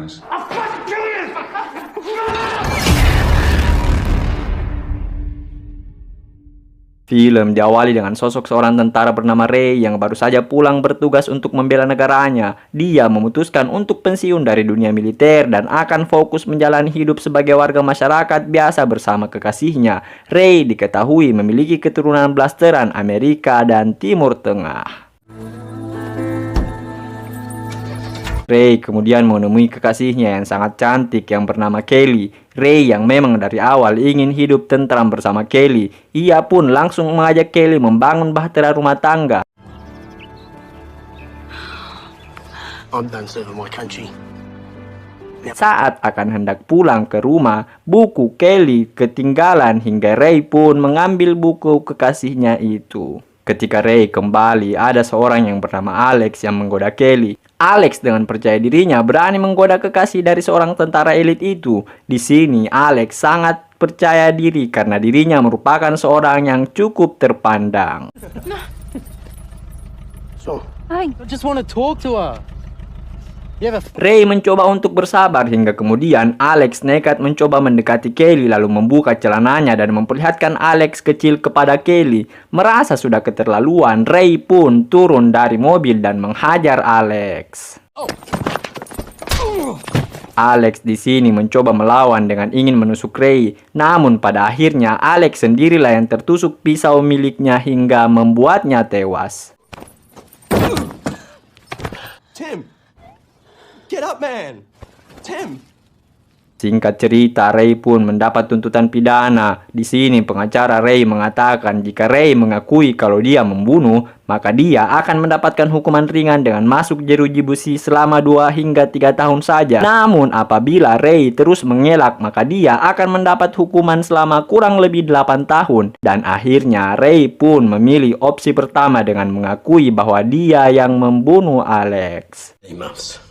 us. Film diawali dengan sosok seorang tentara bernama Ray yang baru saja pulang bertugas untuk membela negaranya. Dia memutuskan untuk pensiun dari dunia militer dan akan fokus menjalani hidup sebagai warga masyarakat biasa bersama kekasihnya. Ray diketahui memiliki keturunan blasteran Amerika dan Timur Tengah. Ray kemudian menemui kekasihnya yang sangat cantik yang bernama Kelly. Ray yang memang dari awal ingin hidup tentram bersama Kelly. Ia pun langsung mengajak Kelly membangun bahtera rumah tangga. I'm done serving my country. Saat akan hendak pulang ke rumah, buku Kelly ketinggalan hingga Ray pun mengambil buku kekasihnya itu. Ketika Ray kembali, ada seorang yang bernama Alex yang menggoda Kelly. Alex dengan percaya dirinya berani menggoda kekasih dari seorang tentara elit itu. Di sini Alex sangat percaya diri karena dirinya merupakan seorang yang cukup terpandang. So, I just want to talk to her. Ray mencoba untuk bersabar hingga kemudian Alex nekat mencoba mendekati Kelly lalu membuka celananya dan memperlihatkan Alex kecil kepada Kelly. Merasa sudah keterlaluan, Ray pun turun dari mobil dan menghajar Alex. Alex di sini mencoba melawan dengan ingin menusuk Ray, namun pada akhirnya Alex sendirilah yang tertusuk pisau miliknya hingga membuatnya tewas. Tim! Get up, man! Tim! Singkat cerita, Ray pun mendapat tuntutan pidana. Di sini pengacara Ray mengatakan jika Ray mengakui kalau dia membunuh, maka dia akan mendapatkan hukuman ringan dengan masuk jeruji besi selama 2 hingga 3 tahun saja. Namun apabila Ray terus mengelak, maka dia akan mendapat hukuman selama kurang lebih 8 tahun. Dan akhirnya Ray pun memilih opsi pertama dengan mengakui bahwa dia yang membunuh Alex. Hey, Muffs.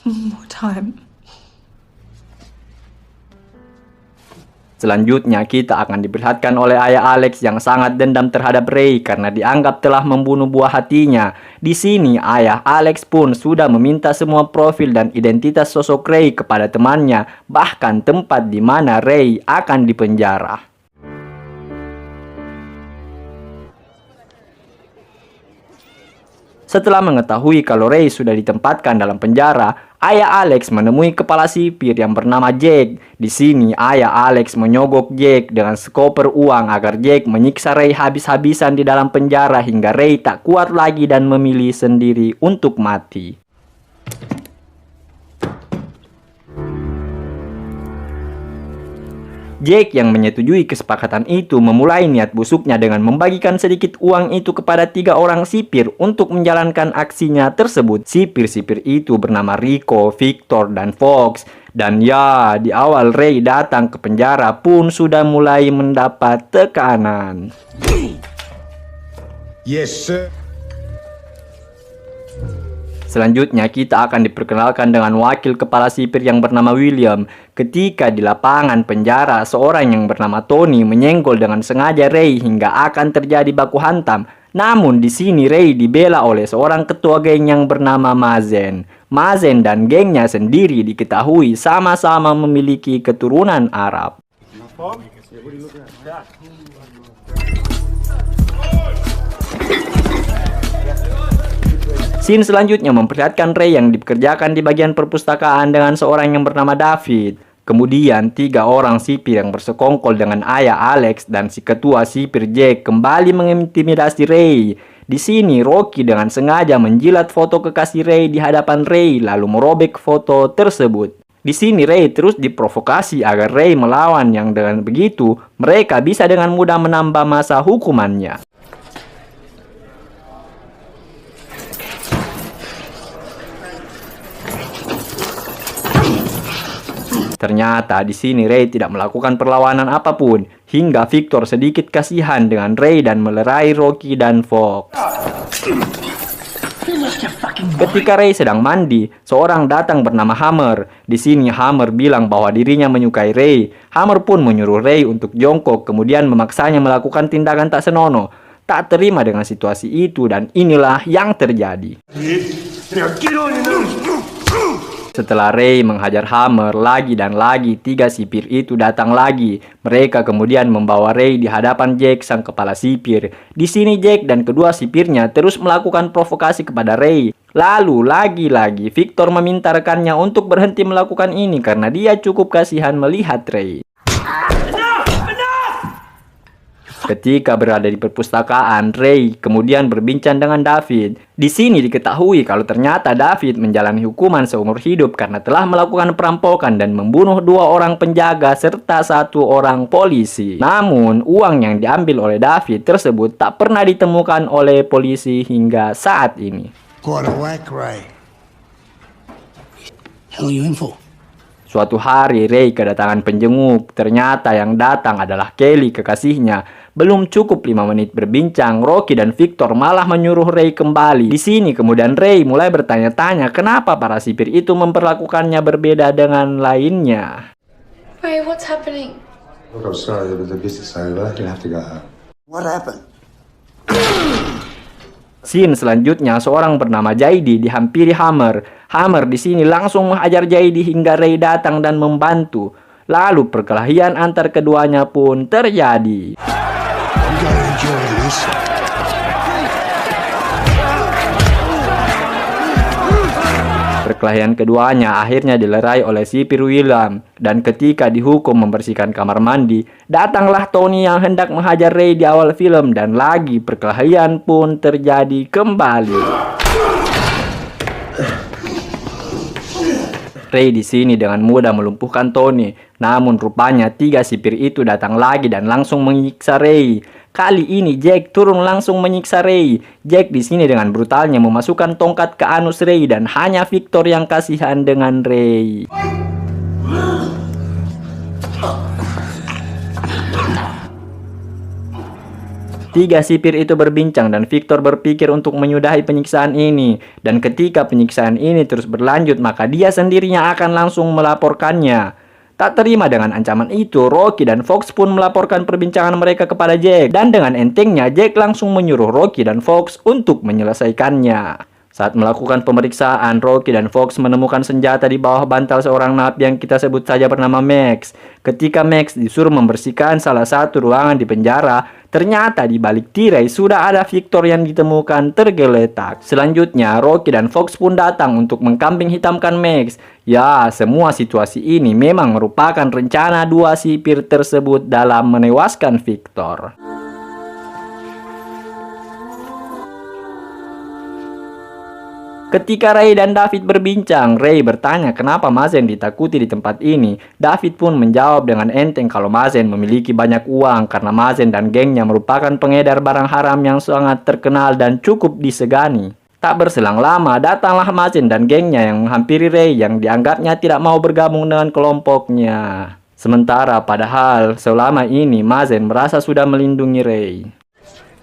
more time. Selanjutnya kita akan diperlihatkan oleh ayah Alex yang sangat dendam terhadap Ray karena dianggap telah membunuh buah hatinya. Di sini ayah Alex pun sudah meminta semua profil dan identitas sosok Ray kepada temannya, bahkan tempat di mana Ray akan dipenjara. Setelah mengetahui kalau Ray sudah ditempatkan dalam penjara, ayah Alex menemui kepala sipir yang bernama Jack. Di sini ayah Alex menyogok Jack dengan sekoper uang agar Jack menyiksa Ray habis-habisan di dalam penjara hingga Ray tak kuat lagi dan memilih sendiri untuk mati. Jack yang menyetujui kesepakatan itu memulai niat busuknya dengan membagikan sedikit uang itu kepada 3 orang sipir untuk menjalankan aksinya tersebut. Sipir-sipir itu bernama Rico, Victor, dan Fox. Dan ya, di awal Ray datang ke penjara pun sudah mulai mendapat tekanan. Yes, sir. Selanjutnya kita akan diperkenalkan dengan wakil kepala sipir yang bernama William. Ketika di lapangan penjara, seorang yang bernama Tony menyenggol dengan sengaja Ray hingga akan terjadi baku hantam. Namun di sini Ray dibela oleh seorang ketua geng yang bernama Mazen. Mazen dan gengnya sendiri diketahui sama-sama memiliki keturunan Arab. Scene selanjutnya memperlihatkan Ray yang dipekerjakan di bagian perpustakaan dengan seorang yang bernama David. Kemudian 3 orang sipir yang bersekongkol dengan ayah Alex dan si ketua sipir Jack kembali mengintimidasi Ray. Di sini Rocky dengan sengaja menjilat foto kekasih Ray di hadapan Ray lalu merobek foto tersebut. Di sini Ray terus diprovokasi agar Ray melawan yang dengan begitu mereka bisa dengan mudah menambah masa hukumannya. Ternyata di sini Ray tidak melakukan perlawanan apapun hingga Victor sedikit kasihan dengan Ray dan melerai Rocky dan Fox. Ketika Ray sedang mandi, seorang datang bernama Hammer. Di sini Hammer bilang bahwa dirinya menyukai Ray. Hammer pun menyuruh Ray untuk jongkok kemudian memaksanya melakukan tindakan tak senonoh. Tak terima dengan situasi itu dan inilah yang terjadi. Now get on your knees. Setelah Ray menghajar Hammer lagi dan lagi, 3 sipir itu datang lagi. Mereka kemudian membawa Ray di hadapan Jack, sang kepala sipir. Di sini Jack dan kedua sipirnya terus melakukan provokasi kepada Ray. Lalu lagi-lagi Victor meminta rekannya untuk berhenti melakukan ini karena dia cukup kasihan melihat Ray. Ketika berada di perpustakaan, Ray kemudian berbincang dengan David. Di sini diketahui kalau ternyata David menjalani hukuman seumur hidup karena telah melakukan perampokan dan membunuh 2 orang penjaga serta 1 orang polisi. Namun, uang yang diambil oleh David tersebut tak pernah ditemukan oleh polisi hingga saat ini. Got a whack, Ray. Hell are you in for? Suatu hari, Ray kedatangan penjenguk. Ternyata yang datang adalah Kelly, kekasihnya. Belum cukup 5 menit berbincang, Rocky dan Victor malah menyuruh Ray kembali. Di sini kemudian Ray mulai bertanya-tanya kenapa para sipir itu memperlakukannya berbeda dengan lainnya. Ray, what's happening? Look, I'm sorry, but the business over. You have to go home. What happened? Scene selanjutnya, seorang bernama JD dihampiri Hammer. Hammer di sini langsung menghajar JD hingga Ray datang dan membantu. Lalu perkelahian antar keduanya pun terjadi. I'm gonna enjoy this. Perkelahian keduanya akhirnya dilerai oleh sipir William, dan ketika dihukum membersihkan kamar mandi, datanglah Tony yang hendak menghajar Ray di awal film dan lagi perkelahian pun terjadi kembali. Ray di sini dengan mudah melumpuhkan Tony, namun rupanya 3 sipir itu datang lagi dan langsung menyiksa Ray. Kali ini Jack turun langsung menyiksa Ray. Jack di sini dengan brutalnya memasukkan tongkat ke anus Ray dan hanya Victor yang kasihan dengan Ray. Tiga sipir itu berbincang dan Victor berpikir untuk menyudahi penyiksaan ini. Dan ketika penyiksaan ini terus berlanjut, maka dia sendirinya akan langsung melaporkannya. Tak terima dengan ancaman itu, Rocky dan Fox pun melaporkan perbincangan mereka kepada Jack. Dan dengan entengnya, Jack langsung menyuruh Rocky dan Fox untuk menyelesaikannya. Saat melakukan pemeriksaan, Rocky dan Fox menemukan senjata di bawah bantal seorang napi yang kita sebut saja bernama Max. Ketika Max disuruh membersihkan salah satu ruangan di penjara, ternyata di balik tirai sudah ada Victor yang ditemukan tergeletak. Selanjutnya, Rocky dan Fox pun datang untuk mengkambing hitamkan Max. Ya, semua situasi ini memang merupakan rencana 2 sipir tersebut dalam menewaskan Victor. Ketika Ray dan David berbincang, Ray bertanya kenapa Mazen ditakuti di tempat ini. David pun menjawab dengan enteng kalau Mazen memiliki banyak uang karena Mazen dan gengnya merupakan pengedar barang haram yang sangat terkenal dan cukup disegani. Tak berselang lama, datanglah Mazen dan gengnya yang menghampiri Ray yang dianggapnya tidak mau bergabung dengan kelompoknya. Sementara padahal selama ini Mazen merasa sudah melindungi Ray.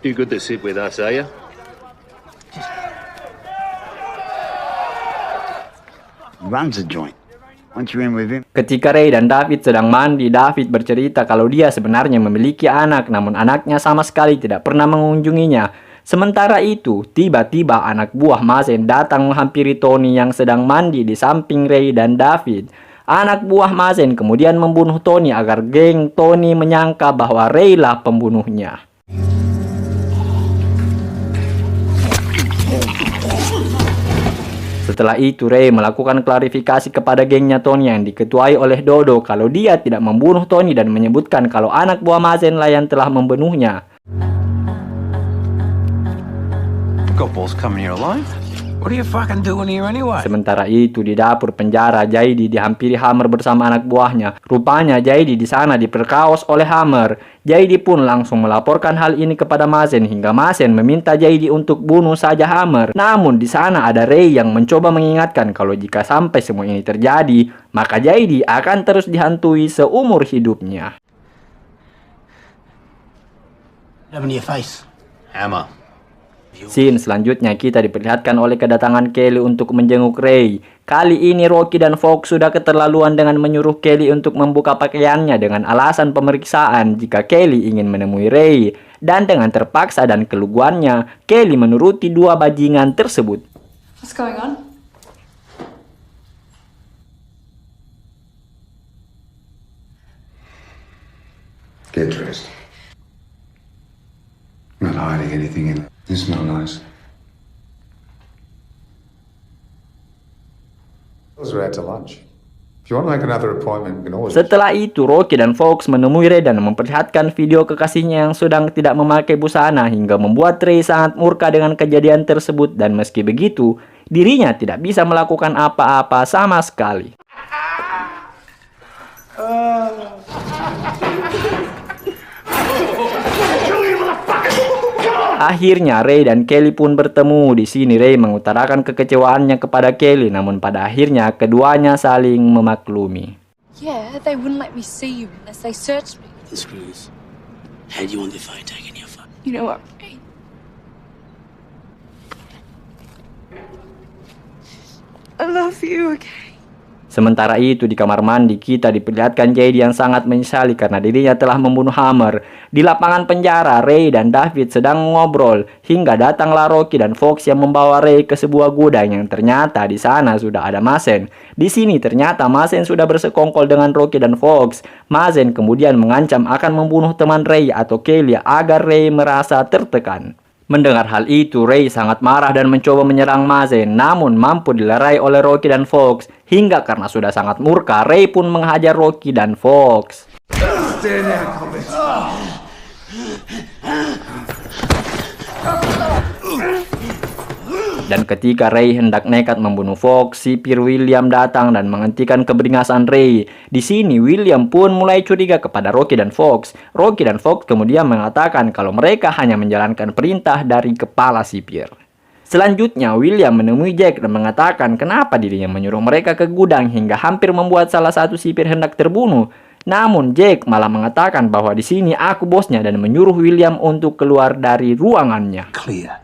Too good to sit with us, are you? Runs a joint. Once you're in with him. Ketika Ray dan David sedang mandi, David bercerita kalau dia sebenarnya memiliki anak, namun anaknya sama sekali tidak pernah mengunjunginya. Sementara itu, tiba-tiba anak buah Mazen datang menghampiri Tony yang sedang mandi di samping Ray dan David. Anak buah Mazen kemudian membunuh Tony agar geng Tony menyangka bahwa Ray lah pembunuhnya. Setelah itu, Ray melakukan klarifikasi kepada gengnya Tony yang diketuai oleh Dodo kalau dia tidak membunuh Tony dan menyebutkan kalau anak buah Mazen lah yang telah membunuhnya. Got balls coming here alive? What are you fucking doing here anyway? Sementara itu, di dapur penjara, JD dihampiri Hammer bersama anak buahnya. Rupanya JD di sana diperkaos oleh Hammer. JD pun langsung melaporkan hal ini kepada Mazen hingga Mazen meminta JD untuk bunuh saja Hammer. Namun di sana ada Ray yang mencoba mengingatkan kalau jika sampai semua ini terjadi, maka JD akan terus dihantui seumur hidupnya. What happened to your face? Hammer. Scene selanjutnya kita diperlihatkan oleh kedatangan Kelly untuk menjenguk Ray. Kali ini Rocky dan Fox sudah keterlaluan dengan menyuruh Kelly untuk membuka pakaiannya dengan alasan pemeriksaan jika Kelly ingin menemui Ray. Dan dengan terpaksa dan keluguannya, Kelly menuruti 2 bajingan tersebut. What's going on? Get dressed. I'm not hiding anything in it. You smell nice. We're out to lunch. If you want to make another appointment, we can always... Setelah itu, Rocky dan Fox menemui Ray dan memperlihatkan video kekasihnya yang sedang tidak memakai busana hingga membuat Ray sangat murka dengan kejadian tersebut dan meski begitu, dirinya tidak bisa melakukan apa-apa sama sekali. Akhirnya Ray dan Kelly pun bertemu. Di sini Ray mengutarakan kekecewaannya kepada Kelly, namun pada akhirnya keduanya saling memaklumi. Yeah, they wouldn't let me see you unless they searched me. The screws. How do you want their phone taken your phone? You know what, Ray? I love you, okay? Sementara itu di kamar mandi kita diperlihatkan JD yang sangat menyesali karena dirinya telah membunuh Hammer. Di lapangan penjara, Ray dan David sedang ngobrol hingga datanglah Rocky dan Fox yang membawa Ray ke sebuah gudang yang ternyata di sana sudah ada Mazen. Di sini ternyata Mazen sudah bersekongkol dengan Rocky dan Fox. Mazen kemudian mengancam akan membunuh teman Ray atau Kelly agar Ray merasa tertekan. Mendengar hal itu, Ray sangat marah dan mencoba menyerang Mazen, namun mampu dilerai oleh Rocky dan Fox. Hingga karena sudah sangat murka, Ray pun menghajar Rocky dan Fox. Dan ketika Ray hendak nekat membunuh Fox, sipir William datang dan menghentikan keberingasan Ray. Di sini William pun mulai curiga kepada Rocky dan Fox. Rocky dan Fox kemudian mengatakan kalau mereka hanya menjalankan perintah dari kepala sipir. Selanjutnya William menemui Jack dan mengatakan kenapa dirinya menyuruh mereka ke gudang hingga hampir membuat salah satu sipir hendak terbunuh. Namun Jack malah mengatakan bahwa di sini aku bosnya dan menyuruh William untuk keluar dari ruangannya. Clear.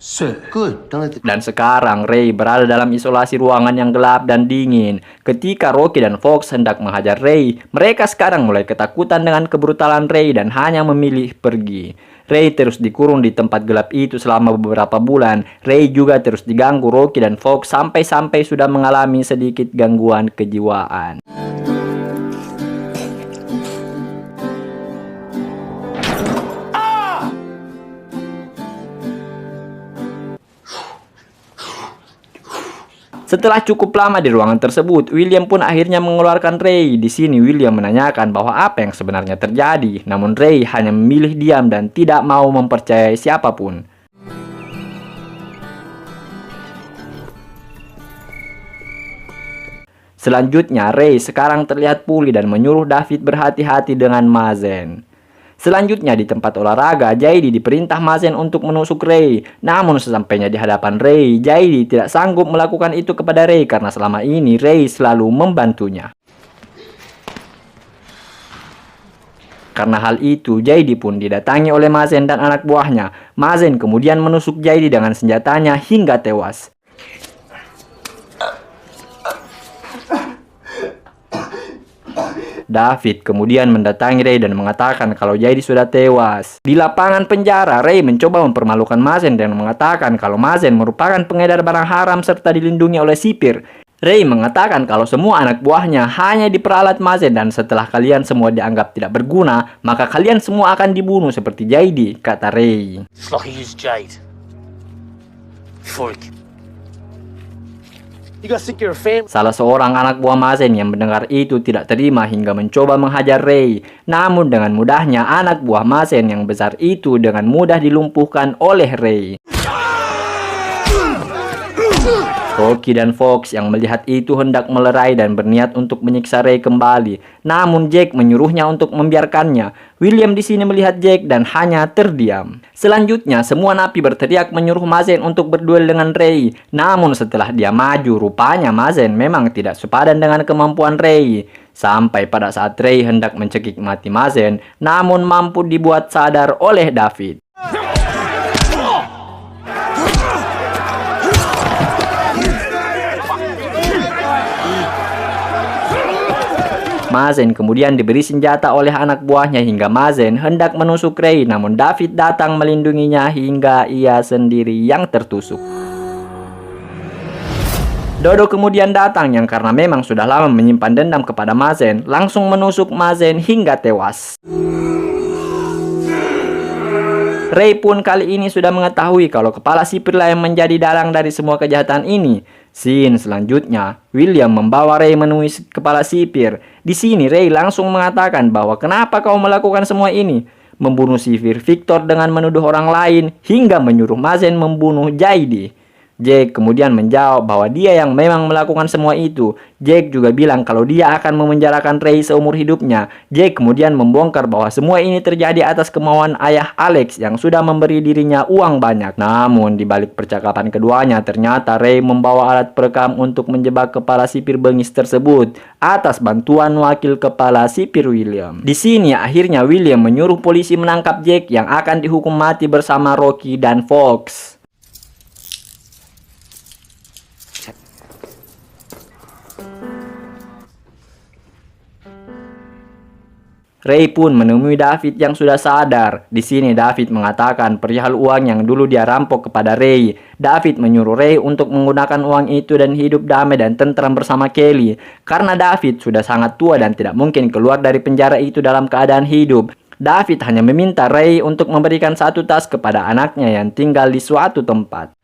Sir. Good. Don't let the... Dan sekarang Ray berada dalam isolasi ruangan yang gelap dan dingin. Ketika Rocky dan Fox hendak menghajar Ray, mereka sekarang mulai ketakutan dengan kebrutalan Ray dan hanya memilih pergi. Ray terus dikurung di tempat gelap itu selama beberapa bulan. Ray juga terus diganggu Rocky dan Fox sampai-sampai sudah mengalami sedikit gangguan kejiwaan. Setelah cukup lama di ruangan tersebut, William pun akhirnya mengeluarkan Ray. Di sini William menanyakan bahwa apa yang sebenarnya terjadi, namun Ray hanya memilih diam dan tidak mau mempercayai siapapun. Selanjutnya, Ray sekarang terlihat pulih dan menyuruh David berhati-hati dengan Mazen. Selanjutnya di tempat olahraga, JD diperintah Mazen untuk menusuk Ray. Namun sesampainya di hadapan Ray, JD tidak sanggup melakukan itu kepada Ray karena selama ini Ray selalu membantunya. Karena hal itu, JD pun didatangi oleh Mazen dan anak buahnya. Mazen kemudian menusuk JD dengan senjatanya hingga tewas. David kemudian mendatangi Ray dan mengatakan kalau JD sudah tewas. Di lapangan penjara, Ray mencoba mempermalukan Mazen dan mengatakan kalau Mazen merupakan pengedar barang haram serta dilindungi oleh sipir. Ray mengatakan kalau semua anak buahnya hanya diperalat Mazen dan setelah kalian semua dianggap tidak berguna, maka kalian semua akan dibunuh seperti JD, kata Ray. It's like he used Jade. Before he... You guys think you're a fan? Salah seorang anak buah Mazen yang mendengar itu tidak terima hingga mencoba menghajar Ray. Namun dengan mudahnya anak buah Mazen yang besar itu dengan mudah dilumpuhkan oleh Ray. Rocky dan Fox yang melihat itu hendak melerai dan berniat untuk menyiksa Ray kembali. Namun Jack menyuruhnya untuk membiarkannya. William di sini melihat Jack dan hanya terdiam. Selanjutnya semua napi berteriak menyuruh Mazen untuk berduel dengan Ray. Namun setelah dia maju, rupanya Mazen memang tidak sepadan dengan kemampuan Ray. Sampai pada saat Ray hendak mencekik mati Mazen, namun mampu dibuat sadar oleh David. Mazen kemudian diberi senjata oleh anak buahnya hingga Mazen hendak menusuk Ray, namun David datang melindunginya hingga ia sendiri yang tertusuk. Dodo kemudian datang yang karena memang sudah lama menyimpan dendam kepada Mazen, langsung menusuk Mazen hingga tewas. Ray pun kali ini sudah mengetahui kalau kepala sipirlah yang menjadi dalang dari semua kejahatan ini. Scene selanjutnya, William membawa Ray menemui kepala sipir. Di sini Ray langsung mengatakan bahwa kenapa kau melakukan semua ini? Membunuh sipir Victor dengan menuduh orang lain hingga menyuruh Mazen membunuh Jaidi. Jake kemudian menjawab bahwa dia yang memang melakukan semua itu. Jake juga bilang kalau dia akan memenjarakan Ray seumur hidupnya. Jake kemudian membongkar bahwa semua ini terjadi atas kemauan ayah Alex yang sudah memberi dirinya uang banyak. Namun di balik percakapan keduanya ternyata Ray membawa alat perekam untuk menjebak kepala sipir bengis tersebut atas bantuan wakil kepala sipir William. Di sini akhirnya William menyuruh polisi menangkap Jake yang akan dihukum mati bersama Rocky dan Fox. Ray pun menemui David yang sudah sadar. Di sini David mengatakan perihal uang yang dulu dia rampok kepada Ray. David menyuruh Ray untuk menggunakan uang itu dan hidup damai dan tentram bersama Kelly. Karena David sudah sangat tua dan tidak mungkin keluar dari penjara itu dalam keadaan hidup. David hanya meminta Ray untuk memberikan satu tas kepada anaknya yang tinggal di suatu tempat.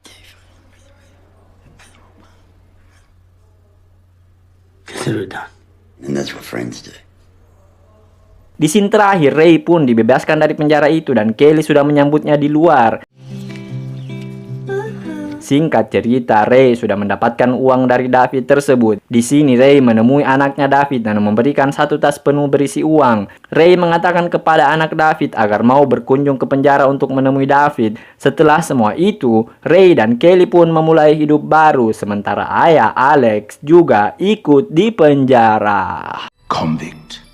Consider it done. And that's what friends do. Di scene terakhir, Ray pun dibebaskan dari penjara itu dan Kelly sudah menyambutnya di luar. Singkat cerita, Ray sudah mendapatkan uang dari David tersebut. Di sini Ray menemui anaknya David dan memberikan satu tas penuh berisi uang. Ray mengatakan kepada anak David agar mau berkunjung ke penjara untuk menemui David. Setelah semua itu, Ray dan Kelly pun memulai hidup baru, sementara ayah Alex juga ikut di penjara. Convict.